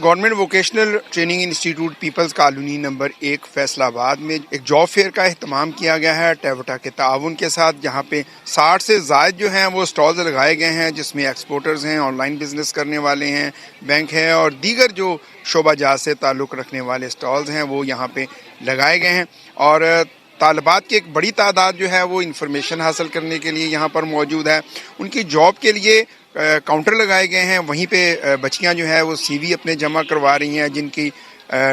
Government vocational training institute peoples colony number 1 Faisalabad में एक job fair का अहतमाम किया गया है टेवटा के ताउन के साथ, जहां पे 60 से ज़ायद जो हैं वो स्टॉल्स लगाए गए हैं, जिसमें एक्सपोर्टर्स हैं, ऑनलाइन बिजनेस करने वाले हैं, बैंक है और दीगर जो शोबाजात से ताल्लुक़ रखने वाले स्टॉल्स हैं वो यहाँ पे लगाए गए हैं। और तालिबात की एक बड़ी तादाद जो है वो इंफॉर्मेशन हासिल करने के लिए यहाँ पर मौजूद है। उनकी जॉब के लिए काउंटर लगाए गए हैं, वहीं पे बच्चियां जो है वो सीवी अपने जमा करवा रही हैं, जिनकी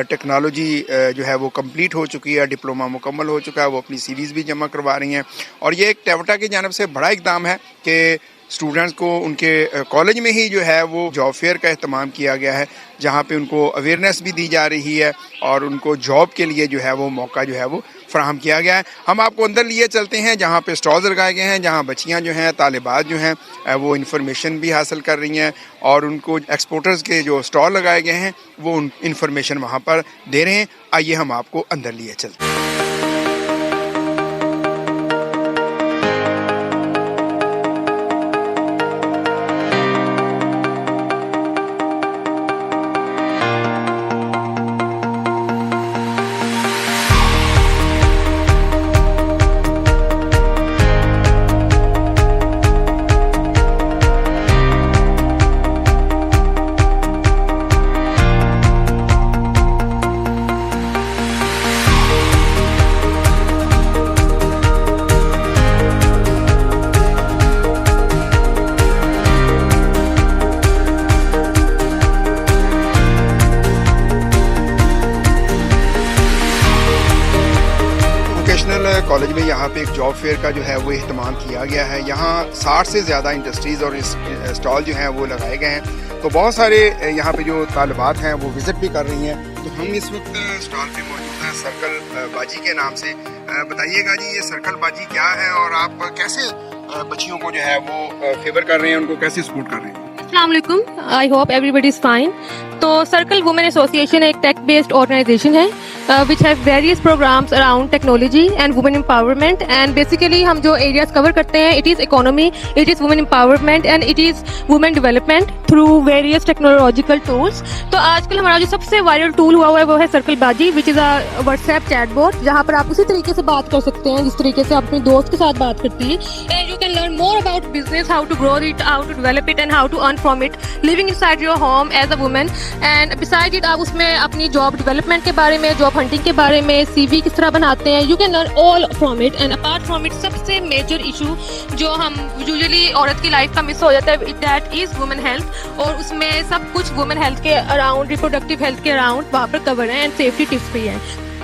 टेक्नोलॉजी जो है वो कंप्लीट हो चुकी है, डिप्लोमा मुकम्मल हो चुका है, वो अपनी सीवीज़ भी जमा करवा रही हैं। और ये एक टेवटा की जानिब से बड़ा इकदाम है कि स्टूडेंट्स को उनके कॉलेज में ही जो है वो जॉब फेयर का अहतमाम किया गया है, जहाँ पे उनको अवेयरनेस भी दी जा रही है और उनको जॉब के लिए जो है वो मौका जो है वो फराहम किया गया है। हम आपको अंदर लिए चलते हैं जहाँ पे स्टॉल्स लगाए गए हैं, जहाँ बच्चियाँ जो हैं, तालिबात जो हैं वो इन्फॉर्मेशन भी हासिल कर रही हैं और उनको एक्सपोर्टर्स के जो स्टॉल लगाए गए हैं वो इन्फॉर्मेशन वहाँ पर दे रहे हैं। आइए हम आपको अंदर लिए चलते हैं। वोकेशनल कॉलेज में यहाँ पे एक जॉब फेयर का जो है वो अहतमाम किया गया है। यहाँ 60 से ज़्यादा इंडस्ट्रीज़ और स्टॉल जो हैं वो लगाए गए हैं। तो बहुत सारे यहाँ पे जो तालिबात हैं वो विज़िट भी कर रही हैं। तो हम इस वक्त स्टॉल पे मौजूद हैं सर्कल बाजी के नाम से। बताइएगा जी, ये सर्कल बाजी क्या है और आप कैसे बच्चियों को जो है वो फेवर कर रहे हैं, उनको कैसे सपोर्ट कर रहे हैं? अस्सलाम वालेकुम, I hope everybody is fine. तो सर्कल वुमेन एसोसिएशन एक टेक बेस्ड ऑर्गेनाइजेशन है which have various programs around technology and women empowerment. And basically हम जो एरियाज कवर करते हैं, it is economy, it is women empowerment and it is women development through various technological tools. तो आजकल हमारा जो सबसे वायरल टूल हुआ है वो है सर्कल बाजी, which is a WhatsApp chatbot, जहाँ पर आप उसी तरीके से बात कर सकते हैं जिस तरीके से आप अपने दोस्त के साथ बात करती हैं। And you can learn more about business, how to grow it, how to develop it and how to earn from it living inside your home as a women. And beside it आप उसमें अपनी job development के बारे में, job hunting के बारे में, CV किस तरह बनाते हैं, you can learn all from it. And apart from it सबसे मेजर इशू जो हम यूजुअली औरत की लाइफ का मिस हो जाता है, दैट इज वुमेन हेल्थ। और उसमें सब कुछ वुमेन हेल्थ के अराउंड, रिप्रोडक्टिव हेल्थ के अराउंड वहाँ पर कवर है एंड सेफ्टी टिप्स भी हैं।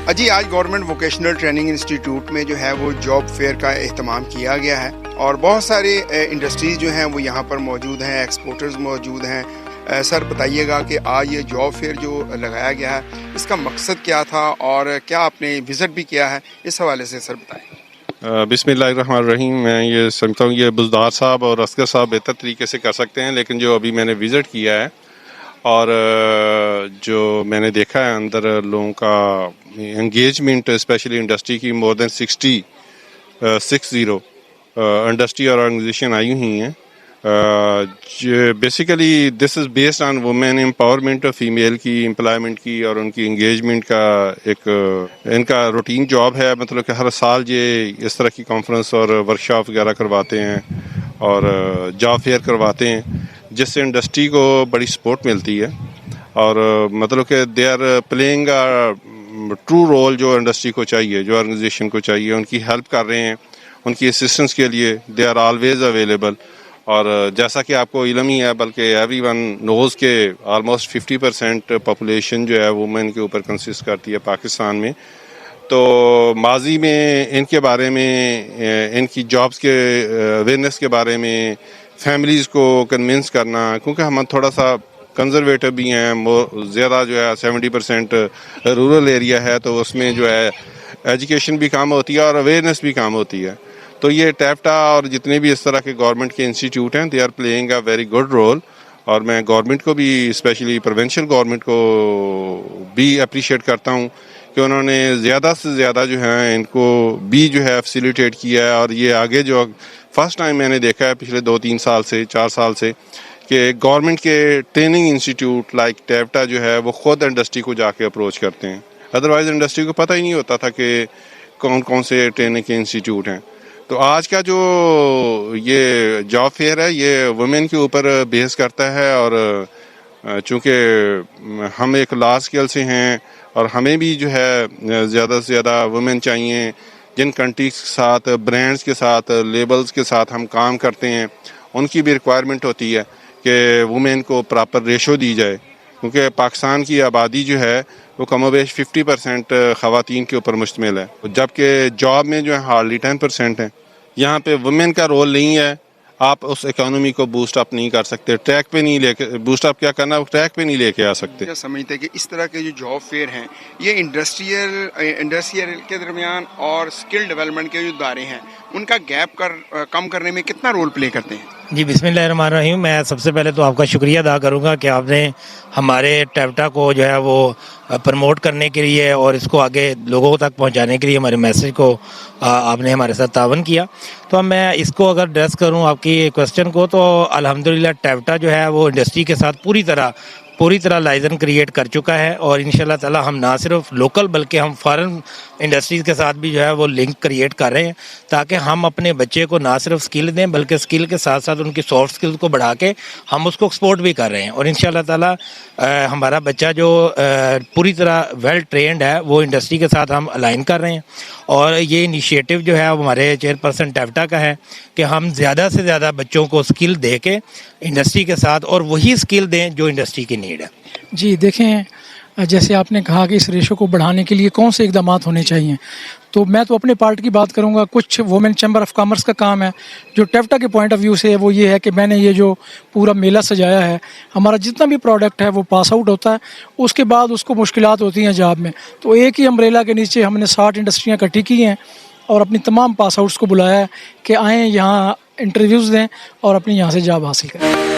जी, आज गवर्नमेंट वोकेशनल ट्रेनिंग इंस्टीट्यूट में जो है वो जॉब फेयर का अहतमाम किया गया है और बहुत सारे इंडस्ट्रीज़ जो हैं वो यहाँ पर मौजूद हैं, एक्सपोर्टर्स मौजूद हैं। सर बताइएगा कि आज ये जॉब फेयर जो लगाया गया है, इसका मकसद क्या था और क्या आपने विज़िट भी किया है, इस हवाले से सर बताएं। बिस्मिल्लाहिर्रहमानिर्रहीम। मैं ये समझता हूँ ये बुज़दार साहब और असगर साहब बेहतर तरीके से कर सकते हैं, लेकिन जो अभी मैंने विज़िट किया है और जो मैंने देखा है अंदर लोगों का एंगेजमेंट, स्पेशली इंडस्ट्री की मोर देन 60 इंडस्ट्री और ऑर्गेनाइजेशन आई हुई हैं। Basically this is based on women empowerment, female की एम्प्लॉयमेंट की और उनकी इंगेजमेंट का एक इनका रूटीन जॉब है। मतलब कि हर साल ये इस तरह की कॉन्फ्रेंस और वर्कशॉप वगैरह करवाते हैं और जॉब फेयर करवाते हैं, जिससे इंडस्ट्री को बड़ी सपोर्ट मिलती है और मतलब कि they are playing true role जो इंडस्ट्री को चाहिए, जो ऑर्गेनाइजेशन को चाहिए, उनकी हेल्प कर रहे हैं, उनकी असिस्टेंस के लिए दे आर ऑलवेज अवेलेबल। और जैसा कि आपको इल्म ही है, बल्कि एवरीवन नोज़ के ऑलमोस्ट 50% पॉपुलेशन जो है वुमेन के ऊपर कंसिस्ट करती है पाकिस्तान में। तो माजी में इनके बारे में, इनकी जॉब्स के अवेयरनेस के बारे में फैमिलीज़ को कन्विंस करना, क्योंकि हम थोड़ा सा कंजर्वेटिव भी हैं, ज़्यादा जो है 70% रूरल एरिया है, तो उसमें जो है एजुकेशन भी कम होती है और अवेयरनेस भी कम होती है। तो ये टेवटा और जितने भी इस तरह के गवर्नमेंट के इंस्टीट्यूट हैं, they are playing a very good role. और मैं गवर्नमेंट को भी, स्पेशली प्रोविंशियल गवर्नमेंट को भी अप्रिशिएट करता हूँ कि उन्होंने ज़्यादा से ज़्यादा जो है इनको भी जो है फैसिलिटेट किया है। और ये आगे जो फर्स्ट टाइम मैंने देखा है पिछले 2-3 साल से, 4 साल से, कि गवर्नमेंट के ट्रेनिंग इंस्टीट्यूट लाइक टेवटा जो है वो ख़ुद इंडस्ट्री को जाके अप्रोच करते हैं। अदरवाइज़ इंडस्ट्री को पता ही नहीं होता था कि कौन कौन से ट्रेनिंग के इंस्टीट्यूट हैं। तो आज का जो ये जॉब फेयर है ये वुमेन के ऊपर बेस करता है, और चूँकि हम एक लार्ज स्केल से हैं और हमें भी जो है ज़्यादा से ज़्यादा वुमेन चाहिए जिन कंट्रीज के साथ, ब्रांड्स के साथ, लेबल्स के साथ हम काम करते हैं, उनकी भी रिक्वायरमेंट होती है कि वुमेन को प्रॉपर रेशो दी जाए, क्योंकि पाकिस्तान की आबादी जो है वो कमोबेश 50% ख़वातीन के ऊपर मुश्तमिल है, जबकि जॉब में जो है हार्डली 10% है। यहाँ पे वुमेन का रोल नहीं है, आप उस इकोनॉमी को बूस्ट अप नहीं कर सकते, ट्रैक पे नहीं लेके बूस्ट अप क्या करना, ट्रैक पे नहीं लेके आ सकते। क्या समझते हैं कि इस तरह के जो जॉब फेयर हैं ये इंडस्ट्रियल के दरमियान और स्किल डेवलपमेंट के जो दायरे हैं उनका गैप कम करने में कितना रोल प्ले करते हैं? जी बिस्मिल्लाहिर्रहमानिर्रहीम। मैं सबसे पहले तो आपका शुक्रिया अदा करूंगा कि आपने हमारे टेवटा को जो है वो प्रमोट करने के लिए और इसको आगे लोगों तक पहुंचाने के लिए हमारे मैसेज को आपने हमारे साथ तावन किया। तो अब मैं इसको अगर एड्रेस करूं आपकी क्वेश्चन को, तो अल्हम्दुलिल्लाह टेवटा जो है वो इंडस्ट्री के साथ पूरी तरह लाइजन क्रिएट कर चुका है, और इंशाल्लाह ताला हम ना सिर्फ लोकल बल्कि हम फॉरेन इंडस्ट्रीज़ के साथ भी जो है वो लिंक क्रिएट कर रहे हैं, ताकि हम अपने बच्चे को ना सिर्फ स्किल दें बल्कि स्किल के साथ साथ उनकी सॉफ्ट स्किल्स को बढ़ा के हम उसको एक्सपोर्ट भी कर रहे हैं। और इंशाल्लाह ताला हमारा बच्चा जो पूरी तरह वेल ट्रेंड है वो इंडस्ट्री के साथ हम अलाइन कर रहे हैं। और ये इनिशिएटिव जो है वो हमारे चेयरपर्सन टेवटा का है कि हम ज़्यादा से ज़्यादा बच्चों को स्किल दे के इंडस्ट्री के साथ, और वही स्किल दें जो इंडस्ट्री की नीड है। जी देखें, जैसे आपने कहा कि इस रेशो को बढ़ाने के लिए कौन से इकदाम होने चाहिए, तो मैं तो अपने पार्ट की बात करूंगा। कुछ वुमेन चैम्बर ऑफ कॉमर्स का काम है, जो टेवटा के पॉइंट ऑफ व्यू से वो ये है कि मैंने ये जो पूरा मेला सजाया है, हमारा जितना भी प्रोडक्ट है वो पास आउट होता है, उसके बाद उसको मुश्किलात होती हैं जॉब में। तो एक ही अम्ब्रेला के नीचे हमने 60 इंडस्ट्रियाँ इकट्ठी की हैं और अपनी तमाम पास आउट्स को बुलाया है कि आएँ यहाँ इंटरव्यूज़ दें और अपनी यहाँ से जॉब हासिल करें।